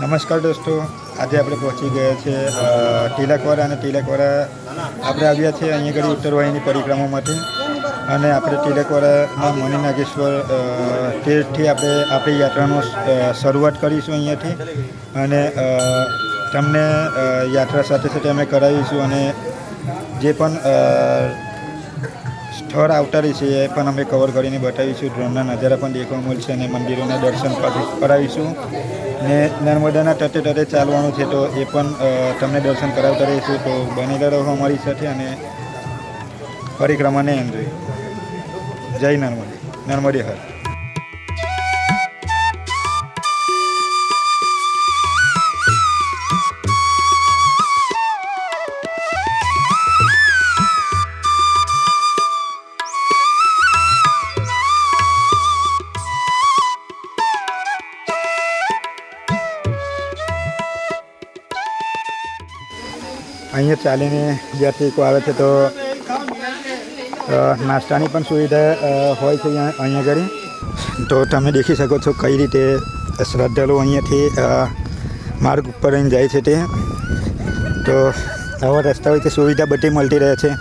નમસ્કાર દોસ્તો, આજે આપણે પહોંચી ગયા છે તિલકવાડા અને તિલકવાડા આપણે આવ્યા છીએ અહીંયા ઘડી ઉત્તર વાહિની પરિક્રમા માટે અને આપણે તિલકવાડાના મણિ નાગેશ્વર તીર્થથી આપણે આપણી યાત્રાનો શરૂઆત કરીશું અહીંયાથી અને તમને યાત્રા સાથે સાથે અમે કરાવીશું અને જે પણ સ્થળ આવતા રહેશે એ પણ અમે કવર કરીને બતાવીશું. ડ્રોનના નજારા પણ દેખવા મળશે અને મંદિરોના દર્શન કરાવીશું ને નર્મદાના તટે ચાલવાનું છે તો એ પણ તમને દર્શન કરાવતા રહીશું. તો બનેલા રહો અમારી સાથે અને પરિક્રમાને એન્જોય. જય નર્મદે હર. અહીંયા ચાલીને યાત્રિકો આવે છે તો નાસ્તાની પણ સુવિધા હોય છે અહીંયા આગળ. તો તમે દેખી શકો છો કઈ રીતે શ્રદ્ધાળુ અહીંયાથી માર્ગ ઉપર રહીને જાય છે તે. તો આવા રસ્તા હોય છે, સુવિધા બધી મળતી રહે છે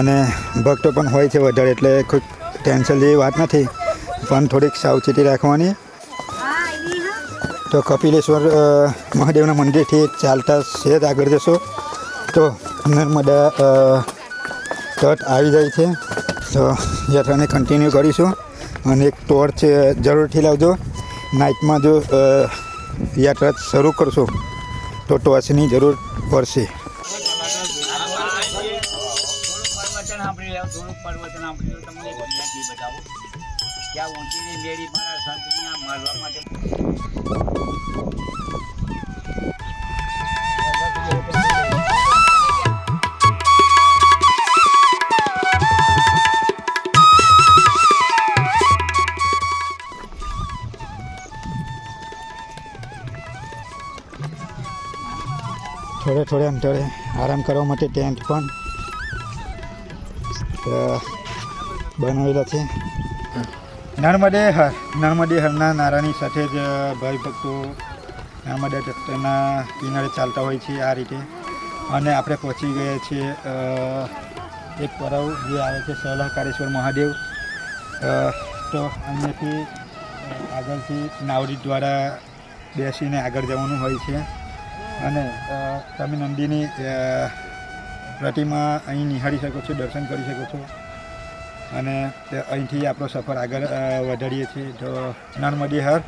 અને ભક્તો પણ હોય છે વધારે, એટલે કોઈ ટેન્શન જેવી વાત નથી, પણ થોડીક સાવચેતી રાખવાની. તો કપિલેશ્વર મહાદેવના મંદિરથી ચાલતા સહેજ આગળ જશો તો નર્મદા તટ આવી જાય છે. તો યાત્રાને કન્ટિન્યુ કરીશું અને એક ટોર્ચ જરૂરથી લાવજો. નાઇટમાં જો યાત્રા શરૂ કરશો તો ટોર્ચની જરૂર પડશે. થોડે અંતરે આરામ કરવા માટે ટેન્ટ પણ બનાવેલા છે. નર્મદે હરના નારાની સાથે જ ભાઈ ભક્તો નર્મદા તટના કિનારે ચાલતા હોય છે આ રીતે. અને આપણે પહોંચી ગયા છીએ એક પડાવ જે આવે છે સલાહકારેશ્વર મહાદેવ. તો અહીંયાથી આગળથી નાવડી દ્વારા બેસીને આગળ જવાનું હોય છે અને તમે નંદીની પ્રતિમા અહીં નિહાળી શકો છો, દર્શન કરી શકો છો અને અહીંથી આપણો સફર આગળ વધારીએ છીએ. તો નર્મદે હર.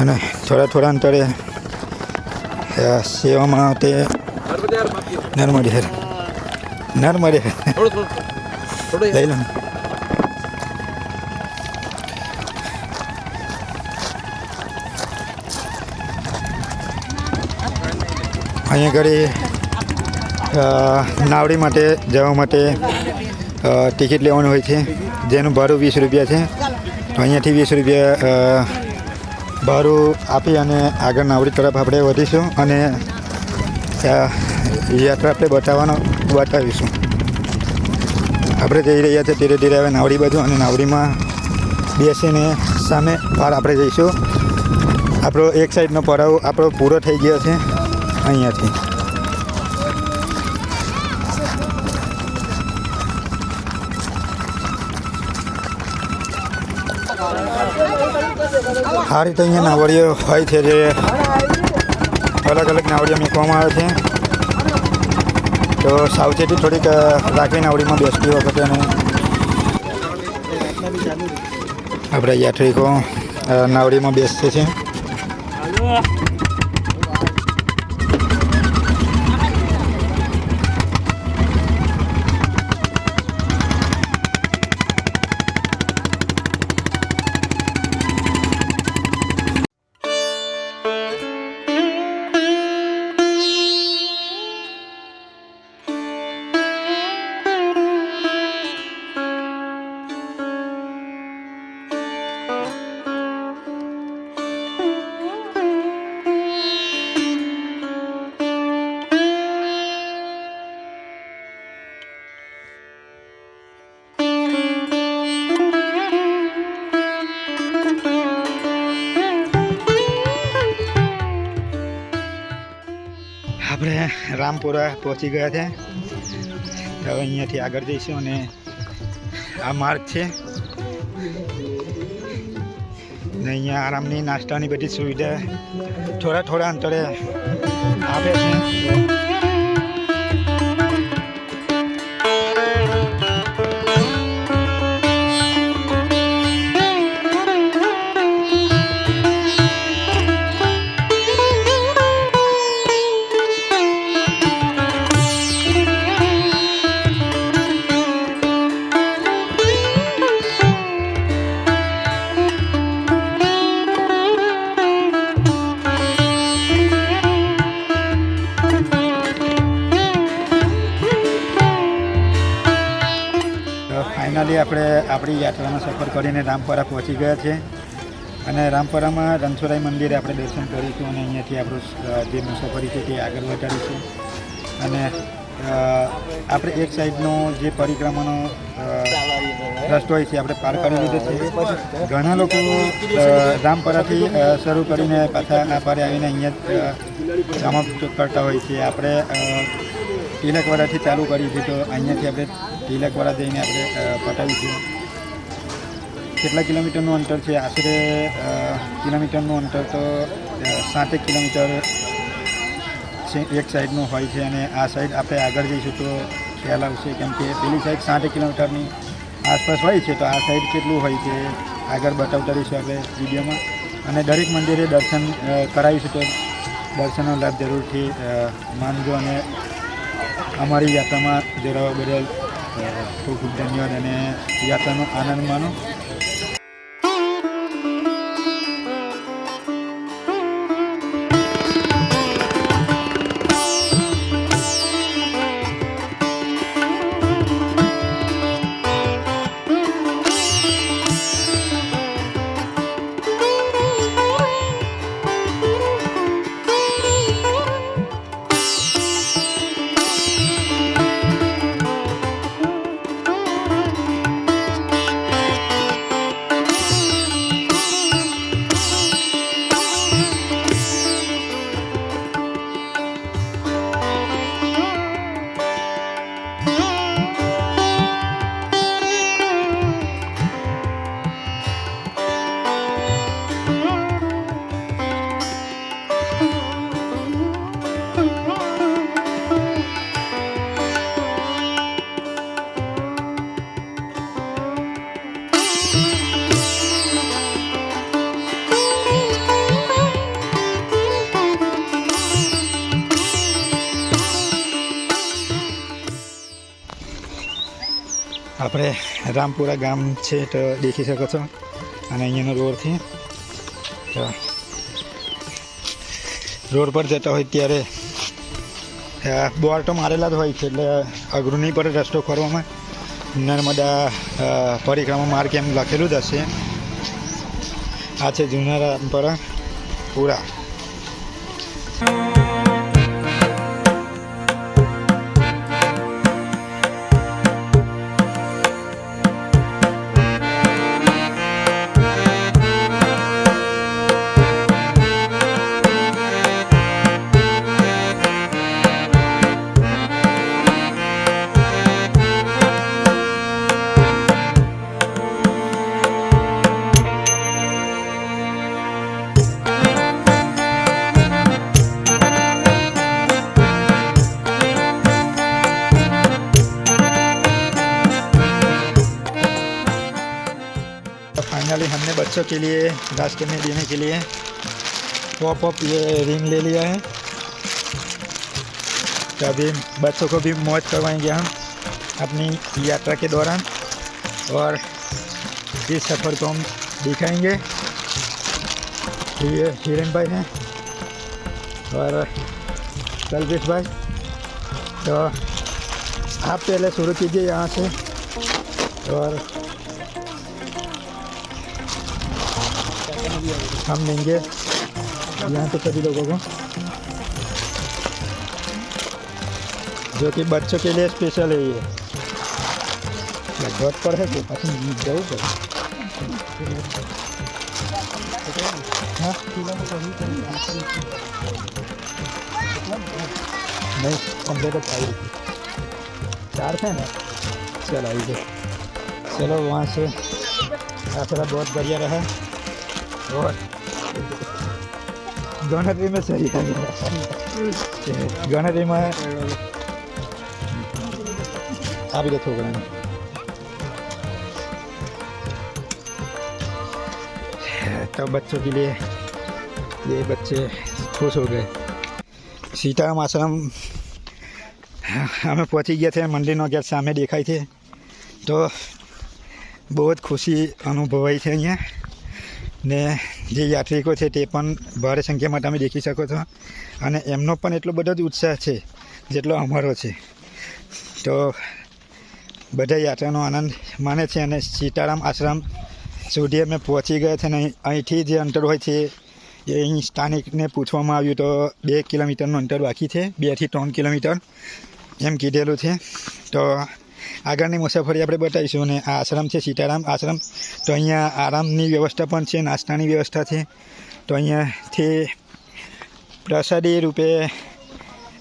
અને થોડા અંતરે સેવા માટે નર્મદે હર લઈ લો ને. અહીંયા ઘડી નાવડી માટે જવા માટે ટિકિટ લેવાની હોય છે, જેનું ભાડું 20 રૂપિયા છે. તો અહીંયાથી 20 રૂપિયા ભાડું આપી અને આગળ નાવડી તરફ આપણે વધીશું અને યાત્રા આપણે બતાવીશું. આપણે જઈ રહ્યા છીએ ધીરે ધીરે હવે નાવડી બાજુ અને નાવડીમાં બેસીને સામે પાર આપણે જઈશું. આપણો એક સાઈડનો પડાવ આપણો પૂરો થઈ ગયો છે અહીંયાથી. આ રીતે અહીંયા નાવડીઓ હોય છે, જે અલગ અલગ નાવડીઓ મૂકવામાં આવે છે. તો સાવચેતી થોડીક રાખી નાવડીમાં બેસતી વખતે. અને આપણે યાત્રિકો નાવડીમાં બેસશે છે. રામપુરા પહોંચી ગયા છે. હવે અહીંયાથી આગળ જઈશું અને આ માર્ગ છે ને અહીંયા આરામની નાસ્તાની બધી સુવિધા થોડા અંતરે આપે છે. ફાઇનલી આપણે આપણી યાત્રાનો સફર કરીને રામપરા પહોંચી ગયા છે અને રામપરામાં રણછોડરાય મંદિરે આપણે દર્શન કરીશું અને અહીંયાથી આપણું જે મુસાફરી છે તે આગળ વધારીશું. અને આપણે એક સાઈડનો જે પરિક્રમાનો રસ્તો હોય છે આપણે પાર કરી લીધો છે. ઘણા લોકો રામપરાથી શરૂ કરીને પાછા આ પારે આવીને અહીંયા સમાપ્ત કરતા હોય છે. આપણે તિલકવાડાથી ચાલુ કરી છે તો અહીંયાથી આપણે તિલકવાડા જઈને આપણે પટાવીશું. કેટલા કિલોમીટરનું અંતર છે? આશરે કિલોમીટરનું અંતર તો 60 કિલોમીટર એક સાઈડનું હોય છે અને આ સાઈડ આપણે આગળ જઈશું તો ખ્યાલ આવશે, કેમ કે પેલી સાઈડ 60 કિલોમીટરની આસપાસ હોય છે તો આ સાઈડ કેટલું હોય છે આગળ બતાવતા રહીશું આપણે વિડીયોમાં. અને દરેક મંદિરે દર્શન કરાવીશું તો દર્શનનો લાભ જરૂરથી માનજો અને અમારી યાત્રામાં જોડાવા બદલ ખૂબ ખૂબ ધન્યવાદ અને યાત્રાનો આનંદ માનો. આપણે રામપુરા ગામ છે તો દેખી શકો છો અને અહીંયાનો રોડ છે. તો રોડ પર જતા હોય ત્યારે બોર્ડ તો મારેલા જ હોય છે એટલે અઘરું નહીં પડે રસ્તો ખોરવામાં. નર્મદા પરિક્રમા માર્ગ એમ લખેલું જ હશે. આ છે જૂના રામપરા પુરા. फाइनली हमने बच्चों के लिए रास्ते में देने के लिए पॉप ये रिंग ले लिया है. तो अभी बच्चों को भी मौज करवाएंगे हम अपनी यात्रा के दौरान और इस सफ़र को हम दिखाएंगे. ये हिरेन भाई हैं और कल्पेश भाई. तो आप पहले शुरू कीजिए यहाँ से और हम लेंगे यहाँ पे सभी लोगों को, जो कि बच्चों के लिए स्पेशल है. ये बहुत पर है तो जाऊँ हाँ नहीं कम्प्लीट आई 4 थे ना। चल आई गए। चलो वहाँ से यात्रा बहुत बढ़िया रहा और गणतरी में सही है। गणतरी में आ भी थोड़ा तो बच्चों के लिए ये बच्चे खुश हो गए। सीताराम आश्रम हमें पहुँची गए थे। मंदिर गेट सामने देखाई थे तो बहुत खुशी अनुभवाई थी। अँ ने जे यात्रिको छे ते पण भारे संख्यामां तमे देखी शको छो अने एमनो पण एटलो बधो ज उत्साह छे जेटलो अमारो छे। तो बधा यात्रानो आनंद माने छे अने सीताराम आश्रम सुधी अमे पहोंची गया छे। અહીંથી જે અંતર હોય છે એ અહીં સ્થાનિકને પૂછવામાં આવ્યું તો 2 કિલોમીટરનું અંતર બાકી છે, 2 થી 3 કિલોમીટર એમ કીધેલું છે। તો આગળની મુસાફરી આપણે બતાવીશું। અને આ આશ્રમ છે સીતારામ આશ્રમ। તો અહીંયા આરામની વ્યવસ્થા પણ છે, નાસ્તાની વ્યવસ્થા છે। તો અહીંયાથી પ્રસાદી રૂપે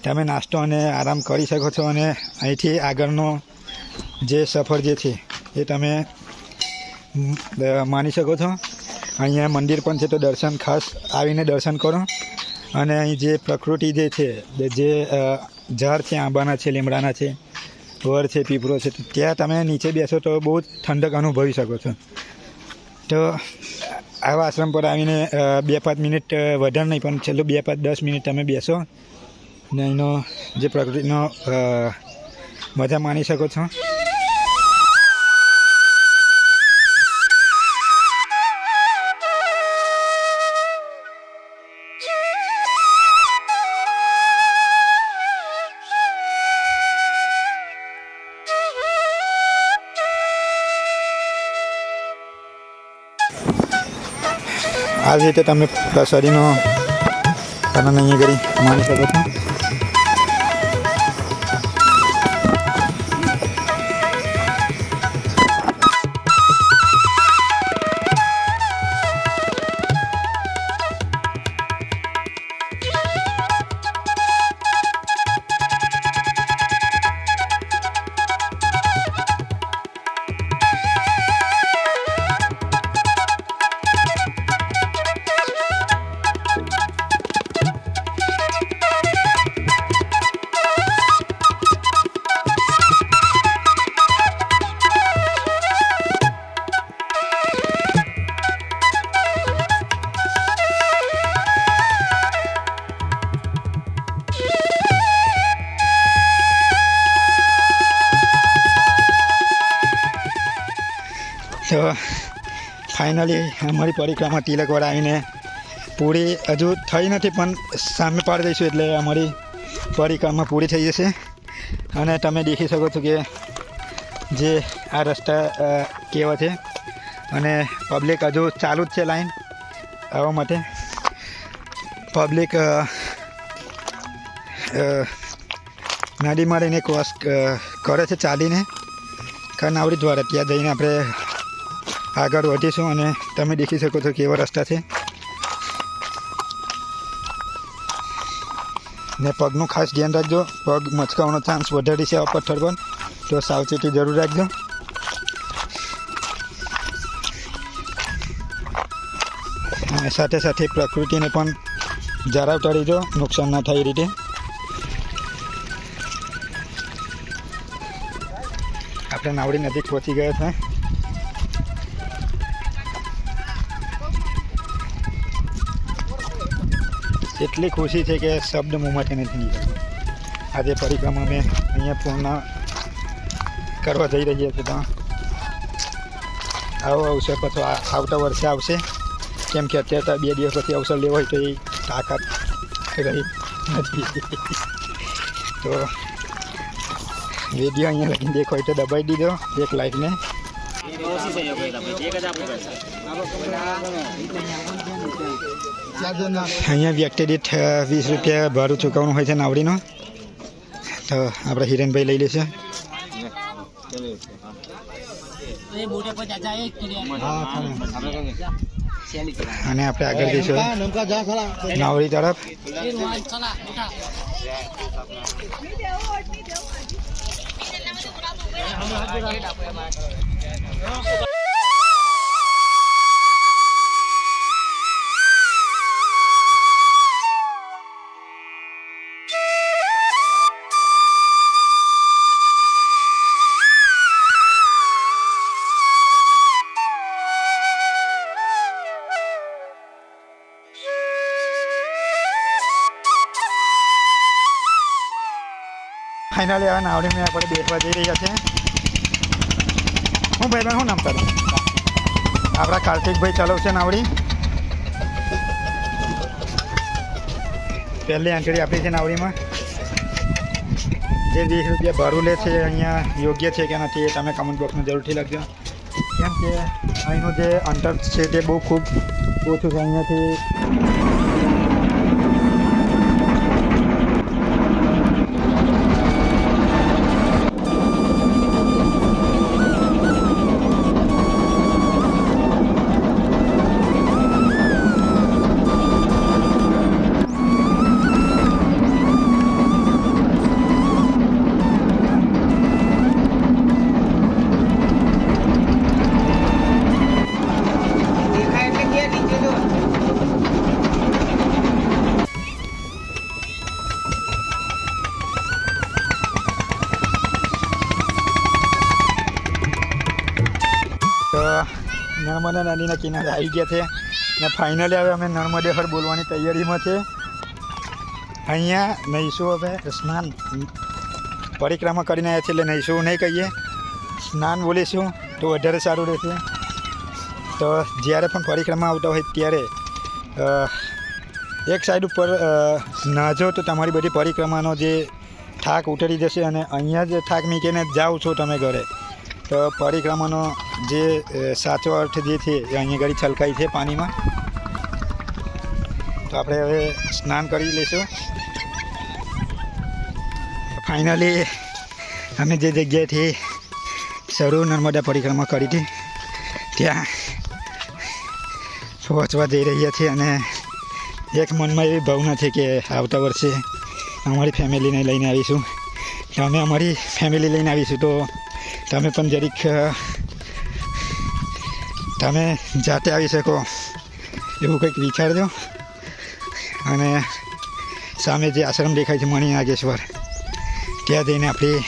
તમે નાસ્તો અને આરામ કરી શકો છો અને અહીંથી આગળનો જે સફર જે છે એ તમે માની શકો છો। અહીંયા મંદિર પણ છે તો દર્શન ખાસ આવીને દર્શન કરો। અને અહીં જે પ્રકૃતિ જે છે, જે ઝાડ છે, આંબાના છે, લીમડાના છે, વડ છે, પીપળો છે, ત્યાં તમે નીચે બેસો તો બહુ ઠંડક અનુભવી શકો છો। તો આવા આશ્રમ પર આવીને 2-5 મિનિટ વધારે નહીં પણ છેલ્લું 2-5-10 મિનિટ તમે બેસો ને એનો જે પ્રકૃતિનો મજા માણી શકો છો। આ રીતે તમે પ્રસાદીનો આનંદ અહીંયા કરી માણી શકો છો। તો ફાઇનલી અમારી પરિક્રમા તિલકવાડા આવીને પૂરી હજુ થઈ નથી પણ સામે પાડી દઈશું એટલે અમારી પરિક્રમા પૂરી થઈ જશે। અને તમે દેખી શકો છો કે જે આ રસ્તા કેવા છે અને પબ્લિક હજુ ચાલુ જ છે લાઈન આવવા માટે। પબ્લિક નદીમાં રહીને ક્રોસ કરે છે ચાલીને કરનાવડી દ્વારા। ત્યાં જઈને આપણે આગળ વધીશું અને તમે દેખી શકો છો કેવા રસ્તા છે ને પગનું ખાસ ધ્યાન રાખજો। પગ મચકાવાનો ચાન્સ વધારે છે આ પથ્થર પર, તો સાવચેતી જરૂર રાખજો। અને સાથે સાથે પ્રકૃતિને પણ જાળવતા રહેજો, નુકસાન ના થાય એ રીતે। આપણે નાવડી નજીક પહોંચી ગયા છે। એટલી ખુશી છે કે શબ્દ મોંમાંથી નથી નીકળતો। આજે પરિક્રમા અમે અહીંયા પૂર્ણ કરવા જઈ રહ્યા છીએ। તો આવો અવસર પછી આવતા વર્ષે આવશે, કેમ કે અત્યારે 2 દિવસ પછી અવસર લેવો હોય તો એ તાકાત રહી નથી। તો વિડીયો અહીંયા લગીને દેખો હોય તો દબાઈ દીધો એક લાઈકને। અહીંયા વ્યક્તિ દીઠ 20 રૂપિયા ભાડું ચૂકવવાનું હોય છે નાવડીનું। તો આપણે હિરેનભાઈ લઈ લેશે। અને આપણે આગળ જઈશું નાવડી તરફ। ફાઇનલી હવે નાવડીમાં આપણે બેસવા જઈ રહ્યા છે. હું ભાઈ શું નામ તારું? આપણા કાર્તિકભાઈ ચલાવશે નાવડી. પહેલી આંટડી આપણી છે નાવડીમાં. જે 20 રૂપિયા ભાડું લે છે અહીંયા યોગ્ય છે કે નથી એ તમે કમેન્ટ બોક્સમાં જરૂરથી લખજો. કેમ કે અહીંનું જે અંતર છે તે બહુ ખૂબ ઓછું છે. અહીંયાથી નર્મદા નદીના કિનારે આવી ગયા છે ને ફાઇનલી હવે અમે નર્મદેશ્વર બોલવાની તૈયારીમાં છે. અહીંયા નહીશું હવે સ્નાન પરિક્રમા કરીને આવ્યા છે એટલે નહીશું નહીં કહીએ, સ્નાન બોલીશું તો વધારે સારું રહેશે. તો જ્યારે પણ પરિક્રમા આવતા હોય ત્યારે એક સાઈડ ઉપર નાજો તો તમારી બધી પરિક્રમાનો જે થાક ઉતરી જશે. અને અહીંયા જ થાક મૂકીને જાઓ છો તમે ઘરે તો પરિક્રમાનો જે સાચો અર્થ જે છે એ અહીંયા ઘડી છલકાય છે પાણીમાં. તો આપણે હવે સ્નાન કરી લઈશું. ફાઇનલી અમે જે જગ્યાએથી શરૂ નર્મદા પરિક્રમા કરી હતી ત્યાં પહોંચવા જઈ રહ્યા છીએ. અને એક મનમાં એવી ભાવના છે કે આવતા વર્ષે અમારી ફેમિલીને લઈને આવીશું. અમે અમારી ફેમિલી લઈને આવીશું તો તમે પણ જરીક તમે જાતે આવી શકો એવું કંઈક વિચારજો. અને સામે જે આશ્રમ દેખાય છે મણિ નાગેશ્વર ત્યાં જઈને આપણી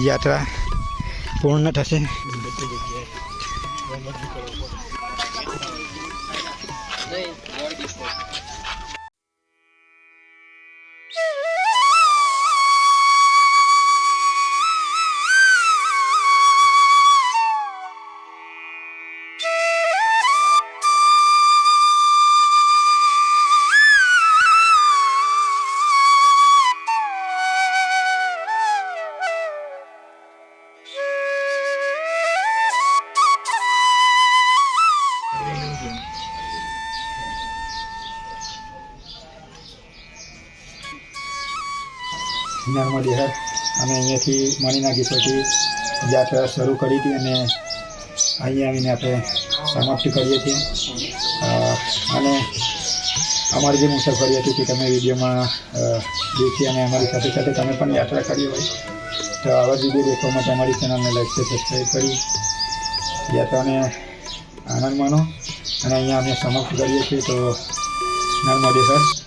યાત્રા પૂર્ણ થશે. નર્મદેશ્વર અમે અહીંયાથી મણિ નાગેશ્વરથી યાત્રા શરૂ કરી હતી અને અહીંયા આવીને આપણે સમાપ્તિ કરીએ છીએ. અને અમારી જે મુસાફરી હતી તે તમે વિડીયોમાં દેખી અને અમારી સાથે સાથે તમે પણ યાત્રા કરી હોય તો આવા જ વિડીયો દેખવા માટે અમારી ચેનલને લાઈક છે સબસ્ક્રાઈબ કરી યાત્રાને આનંદ માણો. અને અહીંયા અમે સમાપ્ત કરીએ છીએ. તો નર્મદેશ્વર